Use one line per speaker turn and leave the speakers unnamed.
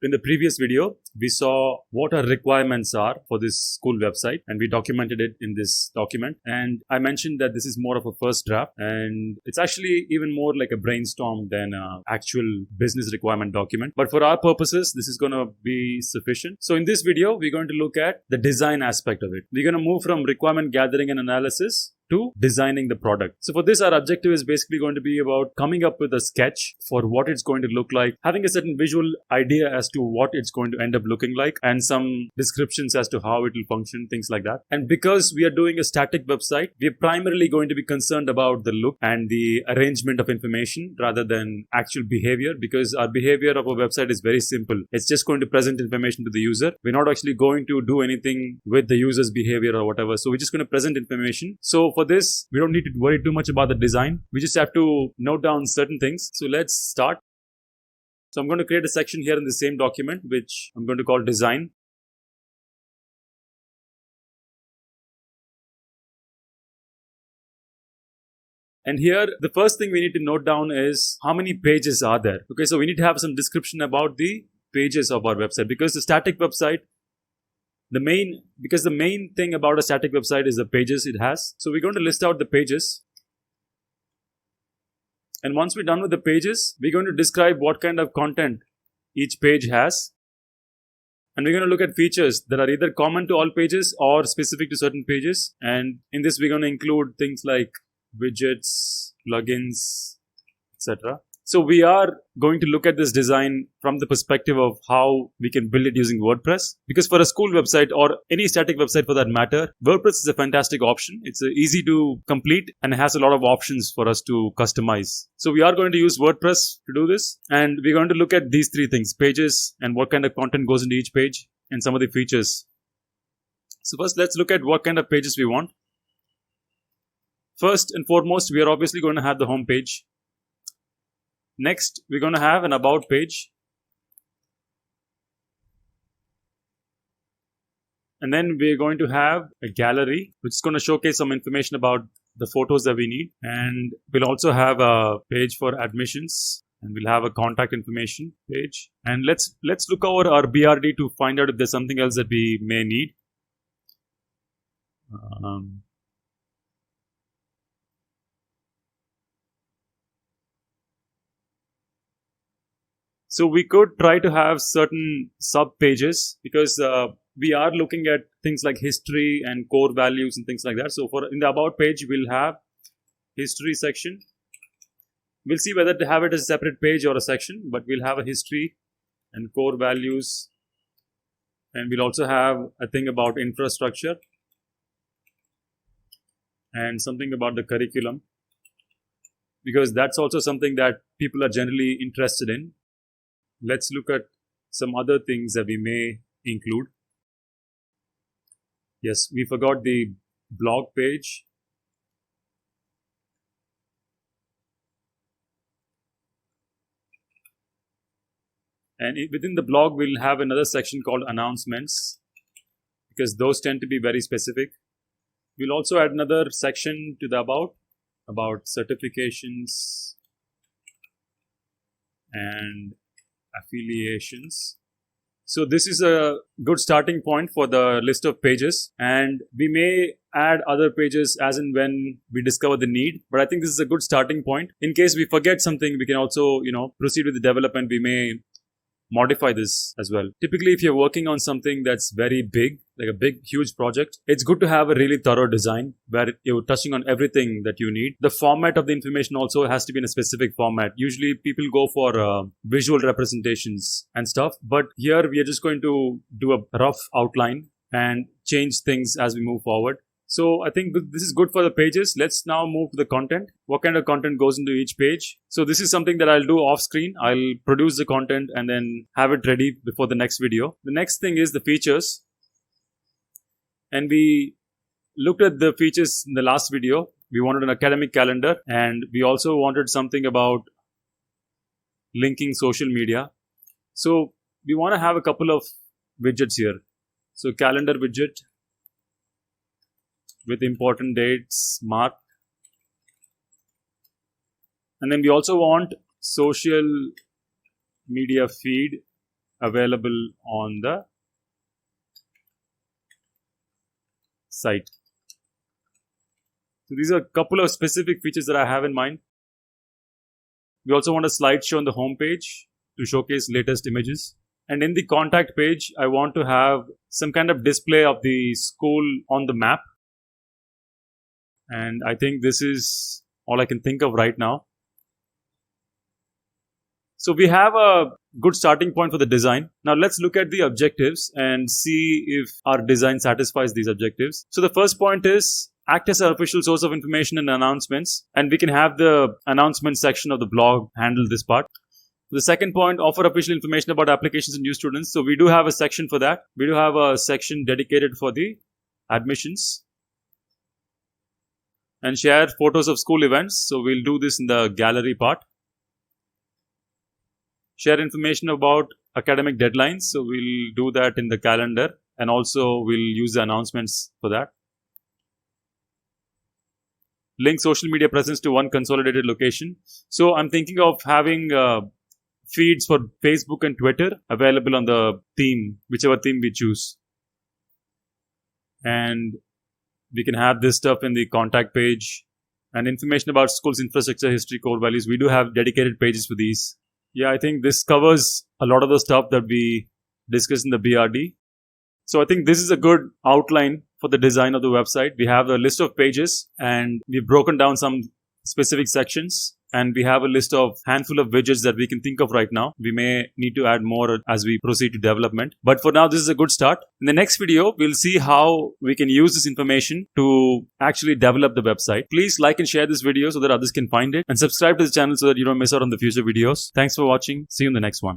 In the previous video, we saw what our requirements are for this school website, and we documented it in this document. And I mentioned that this is more of a first draft, and it's actually even more like a brainstorm than an actual business requirement document. But for our purposes, this is going to be sufficient. So in this video, we're going to look at the design aspect of it. We're going to move from requirement gathering and analysis to designing the product. So for this, our objective is basically going to be about coming up with a sketch for what it's going to look like, having a certain visual idea as to what it's going to end up looking like, and some descriptions as to how it will function, things like that. And because we are doing a static website, we're primarily going to be concerned about the look and the arrangement of information rather than actual behavior, because our behavior of a website is very simple. It's just going to present information to the user. We're not actually going to do anything with the user's behavior or whatever. So we're just going to present information. So for this, we don't need to worry too much about the design. We just have to note down certain things. So let's start. So I'm going to create a section here in the same document, which I'm going to call design. And here, the first thing we need to note down is how many pages are there. Okay, so we need to have some description about the pages of our website, because the static website, the main thing about a static website is the pages it has. So we're going to list out the pages. And once we're done with the pages, we're going to describe what kind of content each page has. And we're going to look at features that are either common to all pages or specific to certain pages. And in this, we're going to include things like widgets, plugins, etc. So we are going to look at this design from the perspective of how we can build it using WordPress. Because for a school website or any static website for that matter, WordPress is a fantastic option. It's easy to complete and it has a lot of options for us to customize. So we are going to use WordPress to do this. And we're going to look at these three things: pages and what kind of content goes into each page, and some of the features. So first, let's look at what kind of pages we want. First and foremost, we are obviously going to have the home page. Next, we're going to have an about page. And then we're going to have a gallery, which is going to showcase some information about the photos that we need. And we'll also have a page for admissions, and we'll have a contact information page. And let's look over our BRD to find out if there's something else that we may need. So we could try to have certain sub pages, because we are looking at things like history and core values and things like that. So in the about page, we'll have history section. We'll see whether to have it as a separate page or a section, but we'll have a history and core values. And we'll also have a thing about infrastructure and something about the curriculum, because that's also something that people are generally interested in. Let's look at some other things that we may include. Yes, we forgot the blog page. And within the blog, we'll have another section called announcements, because those tend to be very specific. We'll also add another section to the about certifications and affiliations. So this is a good starting point for the list of pages, and we may add other pages as and when we discover the need. But I think this is a good starting point. In case we forget something, we can also, proceed with the development. We may modify this as well. Typically, if you're working on something that's very big, like a big, huge project, it's good to have a really thorough design where you're touching on everything that you need. The format of the information also has to be in a specific format. Usually people go for visual representations and stuff, but here we are just going to do a rough outline and change things as we move forward. So I think this is good for the pages. Let's now move to the content. What kind of content goes into each page? So this is something that I'll do off screen. I'll produce the content and then have it ready before the next video. The next thing is the features. And we looked at the features in the last video. We wanted an academic calendar, and we also wanted something about linking social media. So we want to have a couple of widgets here. So calendar widget with important dates marked. And then we also want social media feed available on the site. So these are a couple of specific features that I have in mind. We also want a slideshow on the home page to showcase latest images. And in the contact page, I want to have some kind of display of the school on the map. And I think this is all I can think of right now. So we have a good starting point for the design. Now let's look at the objectives and see if our design satisfies these objectives. So the first point is act as an official source of information and announcements, and we can have the announcement section of the blog handle this part. The second point, offer official information about applications and new students. So we do have a section for that. We do have a section dedicated for the admissions. And share photos of school events. So we'll do this in the gallery part. Share information about academic deadlines. So we'll do that in the calendar, and also we'll use the announcements for that. Link social media presence to one consolidated location. So I'm thinking of having feeds for Facebook and Twitter available on the theme, whichever theme we choose. And we can have this stuff in the contact page, and information about school's infrastructure, history, core values. We do have dedicated pages for these. Yeah, I think this covers a lot of the stuff that we discussed in the BRD. So I think this is a good outline for the design of the website. We have a list of pages, and we've broken down some specific sections, and we have a list of handful of widgets that we can think of right now. We may need to add more as we proceed to development, but for now this is a good start. In the next video, we'll see how we can use this information to actually develop the website. Please like and share this video so that others can find it, and subscribe to the channel so that you don't miss out on the future videos. Thanks for watching. See you in the next one.